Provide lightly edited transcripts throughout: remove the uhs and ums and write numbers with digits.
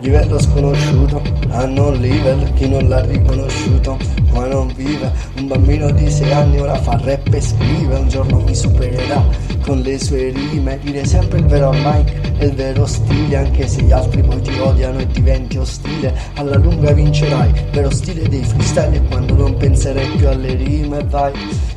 Livello sconosciuto, hanno un livello, chi non l'ha riconosciuto, qua non vive. Un bambino di 6 anni ora fa rap e scrive, un giorno mi supererà con le sue rime. Dire sempre il vero ormai è il vero stile, anche se gli altri poi ti odiano e diventi ostile. Alla lunga vincerai, vero stile dei freestyle, e quando non penserai più alle rime vai.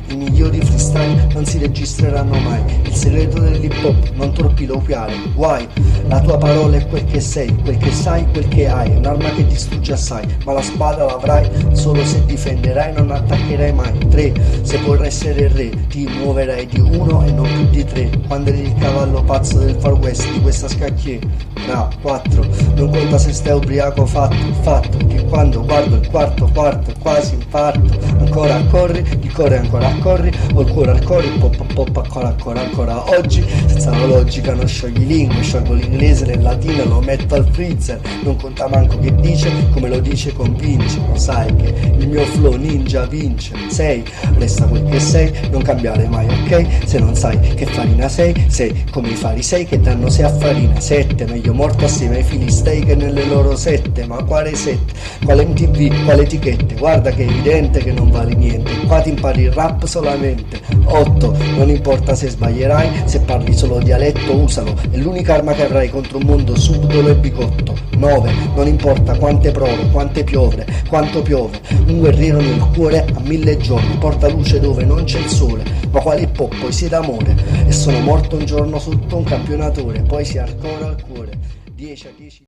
I migliori freestyle non si registreranno mai. Il segreto dell'hip hop, non torpiloquiare, guai. La tua parola è quel che sei, quel che sai, quel che hai. Un'arma che distrugge assai, ma la spada l'avrai solo se difenderai, non attaccherai mai. 3. Se vorrai essere re, ti muoverai di 1 e non più di 3. Quando eri il cavallo pazzo del Far West di questa scacchiera. 4. Non conta se stai ubriaco, fatto che quando guardo il quarto quasi infarto. Ancora corri, chi corre ancora corri, ho il cuore al cuore, pop ancora oggi, senza la logica non sciogli lingue, sciolgo l'inglese nel latino, lo metto al freezer, non conta manco che dice, come lo dice convince, lo sai che il mio flow ninja vince. 6. Resta quel che sei, non cambiare mai, ok? Se non sai che farina sei come i farisei che danno 6 a farina. 7. Meglio morto assieme ai filistei che nelle loro sette. Ma quale sette? Quale MTV? Quale etichette? Guarda che è evidente che non vale niente, qua ti impari il rap solamente. 8. Non importa se sbaglierai, se parli solo dialetto usalo, è l'unica arma che avrai contro un mondo subdolo e bigotto. 9. Non importa quante prove, quanto piove, un guerriero nel cuore a 1000 giorni, porta luce dove non c'è il sole. Ma quale hip hop, poesia d'amore, e sono morto un giorno sotto un campionatore, poi si arcora al cuore. 10 a 10.